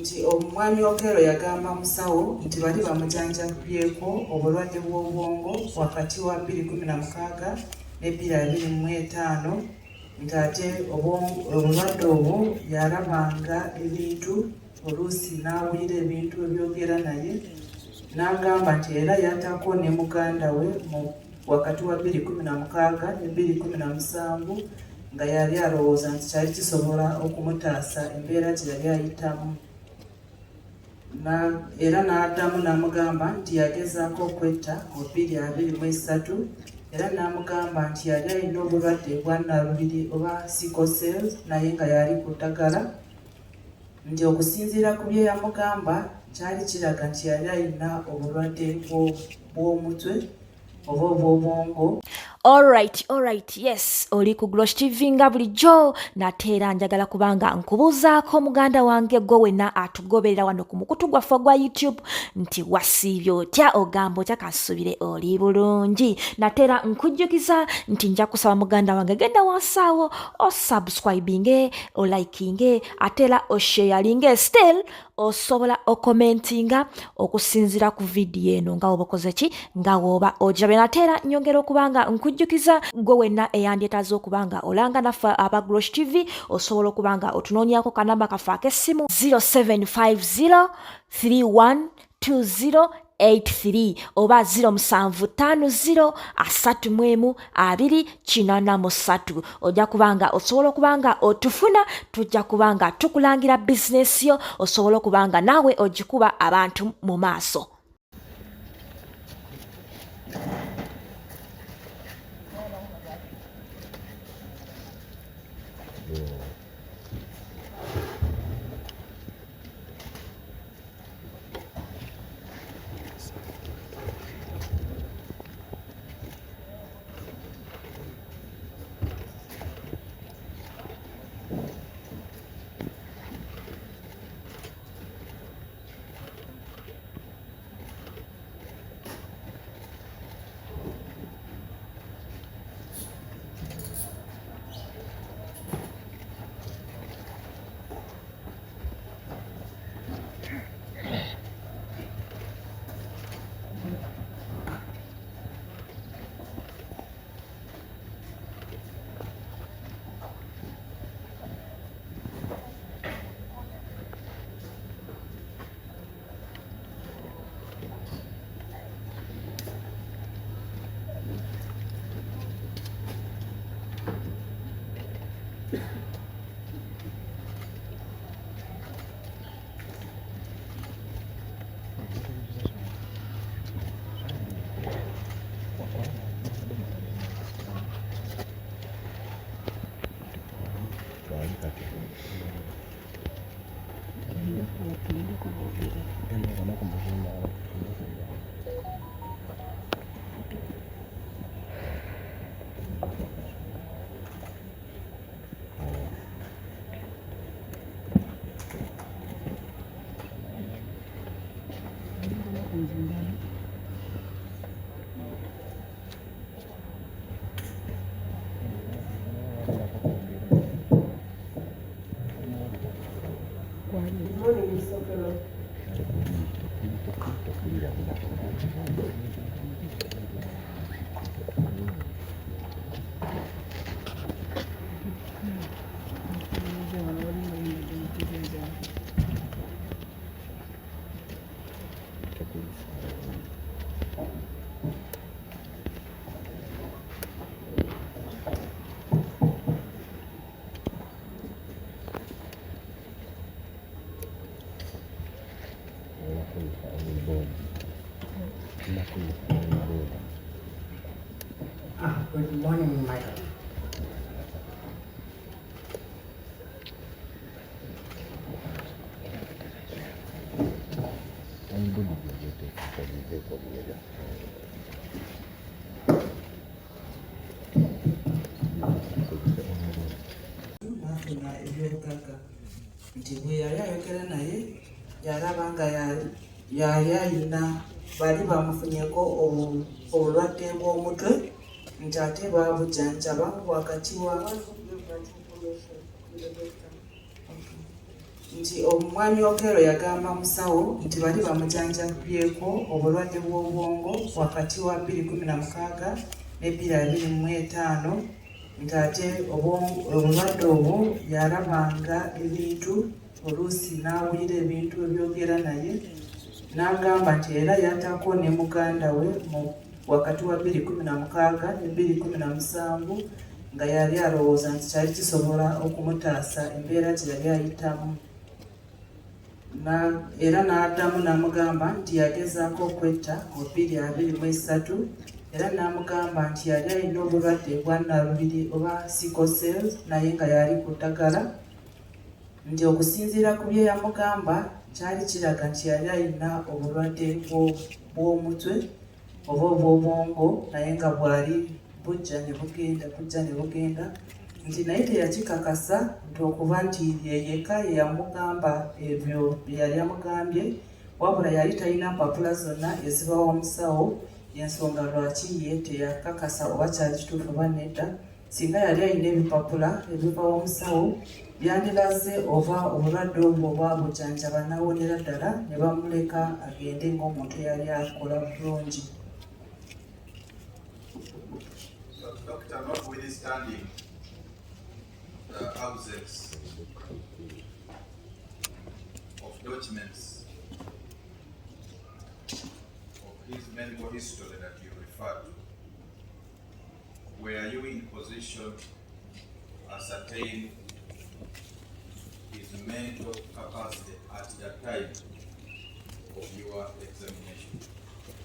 nti omwami Okello yagamba musawo nti bali bamujanjabyeko obulwadde bw'obwongo wakati wa 2016 ne 2025 nti ate obulwadde obwo yalabanga ebintu oluusi n'awulira ebintu ebyogera naye n'agamba nti era yatako ne muganda we wakati wa 2016 ne 2017 nga yali alowooza nti kyali kisobola okumutaasa embeera gye yali ayitamu. Era n'addamu n'amugamba nti yagezaako okwetta 2023 era n'amugamba nti yali alina obulwadde bwa nalubiri oba sickle cells naye nga yali ku ddagala, nti okusinziira ku bye yamugamba kyali kiraga nti yali alina obulwadde bw'omutwe oba obw'obwongo. Alright, yes, oli ku Glosh TV nga bulijjo nateera njagala kubanga nkubuuzaako muganda wange gwe wenna atugoberera wano ku mukutu gwaffe gwa YouTube nti wasiibye otya ogamba otya kasubire oli bulungi. Nateera nkujjukiza nti nja kusaba muganda wange genda wansaawo osubscribinge olikinge ateera osharinge still osobola okomentinga okusinzira ku vidiyo eno nga woba okoze ki nga woba ojabe. Nateera nyongera okubanga nkujjukiza gwe wenna eyandyetaaza okubanga olanga naffe aba Glosh TV osobola okubanga otunoonyako kanamba kaffe ak'essimu 0750312083 oba 0750312083 ojja kubanga osobola okubanga otufuna, tujja kubanga tukulangira bizinesi yo osobola okubanga naawe ogikuba abantu mu maaso. Good morning, madam. Bafuna eby'obugagga nti bwe yali ayogera naye yalaba nga yali ayina bali bamufunyeko obulwadde bw'omutwe nti ate baabujjanjaba wakati wa nti omwami Okello yagamba musawo nti bali bamujanjabyeko obulwadde bw'obwongo wakati wa 2016 ne 2025 nti ate obulwadde obwo yalabanga ebintu oluusi n'awulira ebintu ebyogera naye n'agamba nti era yattako ne muganda we wakati wa 2016 ne 2017 nga yali alowooza nti kyali kisobola okumutaasa embeera gye yali ayitamu. Era n'addamu n'amugamba nti yagezaako okwetta mu 2023 era n'amugamba nti yali alina obulwadde bwa nalubiri oba sickle cell naye nga yali ku ddagala, nti okusinziira ku bye yamugamba kyali kiraga nti yali alina obulwadde bw'omutwe oba obw'obwongo naye nga bwali bujja ne bugenda nti naye teyakikakasa nti okuba nti yeyeka yeyamugamba ebyo bye yali amugambye, wabula yali talina mpapula zonna ezibawa omusawo, y'ensonga lwaki ye teyakakasa oba kyali kituufu oba nedda. Singa yali alina ebipapula ebibawa omusawo byandiraze oba obulwadde obwo bwabujanjaba n'awonera ddala ne bamuleka agende ng'omuntu eyali akola bulungi. Doctor, notwithstanding the absence of documents of his medical history that you referred to, were you in position to ascertain his mental capacity at that time of your examination?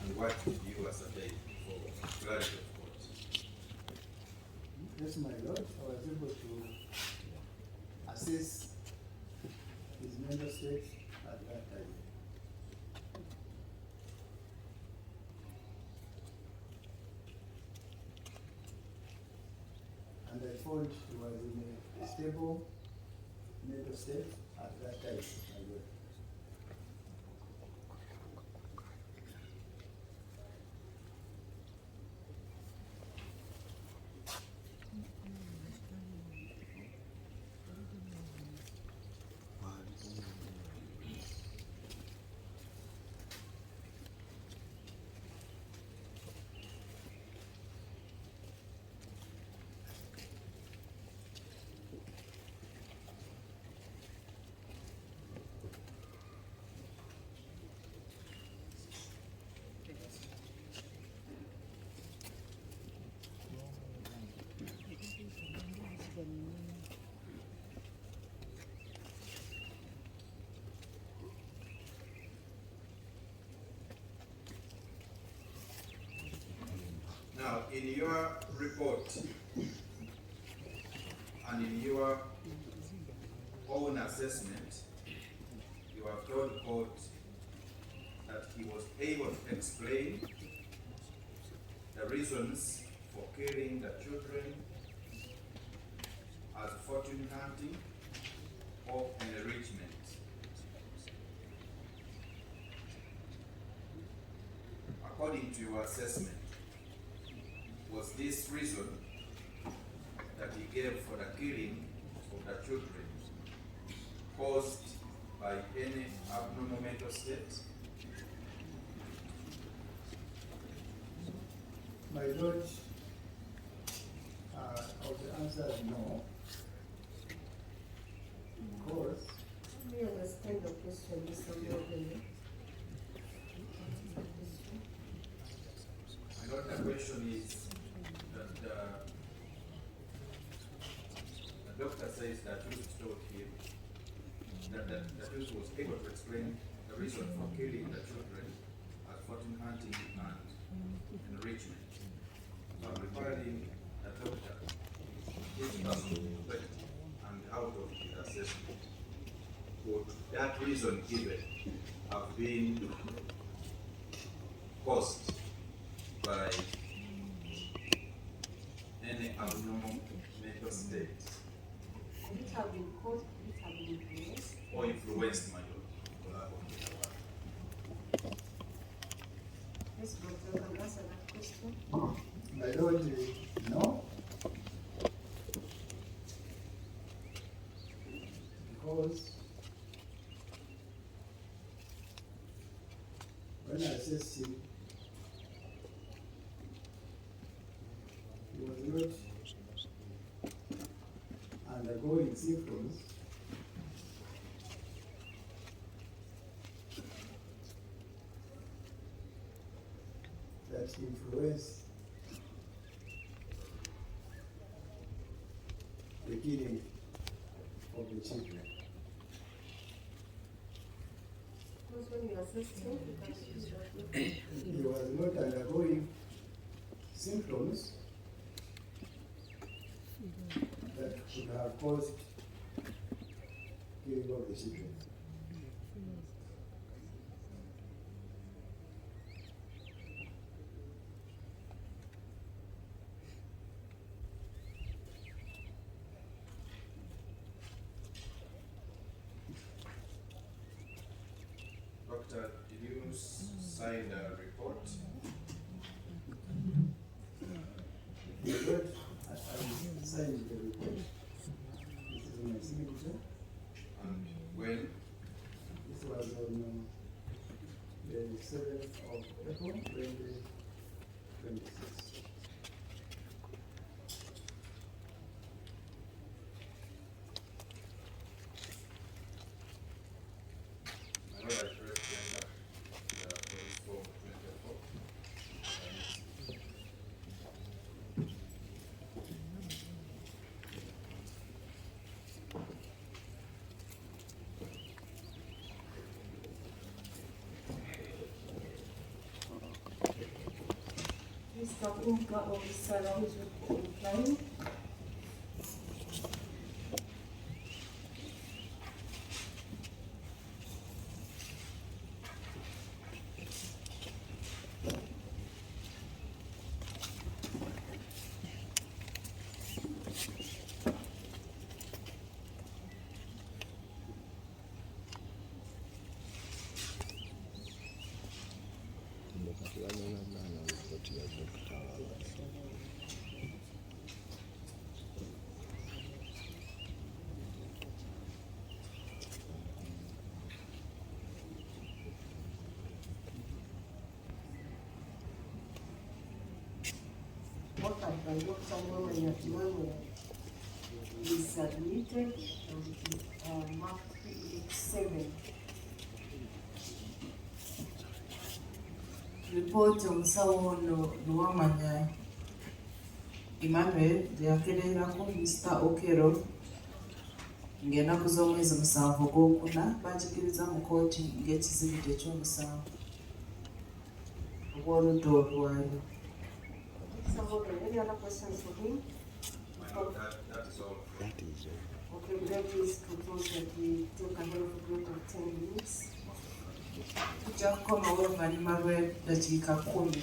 And what did you ascertain for clarity of court? Yes, my lord, I was able to assess his mental state at that time. And I found he was in a stable mental state at that time as well. Now, in your report and in your own assessment, you have told court that he was able to explain the reasons for killing the children as fortune hunting or enrichment. According to your assessment, was this reason that he gave for the killing of the children caused by any abnormal mental state? My lord, I would answer no, because Let me understand the question, Mr. Okello. My lord, the question is that the doctor says that Ruth told him that Ruth was able to explain the reason for killing the children as fortune hunting and enrichment. So I'm requiring the doctor, his personal perspective and out of his assessment, would that reason given have been caused by any abnormal mental state Could it have been caused? Could it have been influenced? or influenced, my lord? Yes, doctor, can answer that question. my lord, no, because when I assessed him, he was not undergoing symptoms that influence the killing of the children. Because when you assessed him, He was not undergoing symptoms that could have caused killing of the children. Doctor, did you sign a report? The report, I signed the report. This is my signature. And when? This was on the 7th of April, 2026. I know I correct Yatta, police form 24. Mr. Umka officer who's replying. What by Dr. Nonya is submitted and marked PX7. Report omusawo ono Lwamanya Emmanuel yakereerako Mr. Okello ng'ennaku z'omwezi 7 ogwokuna baagikiriza mu kkooti ng'ekizibu teky'omusango ogw'oludda olwayo. Any other questions for him? That is all. Okay, would I please propose that we take a health break of 10 minutes? Tujja kukomawo oluvannyuma lw'eddakiika 10.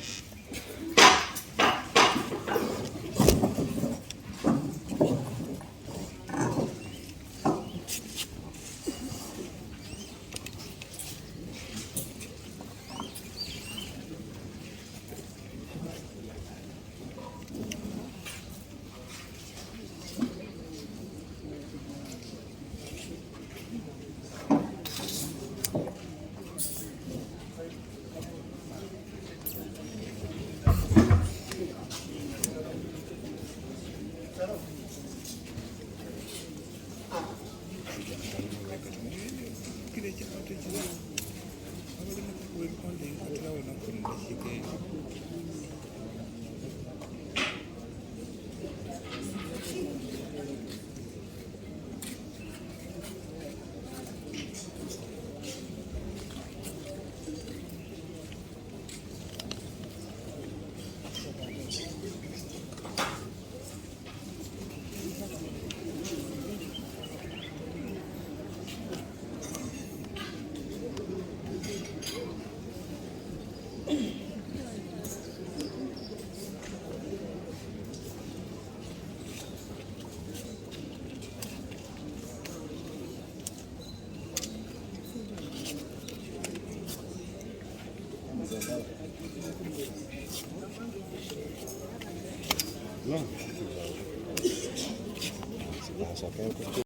No.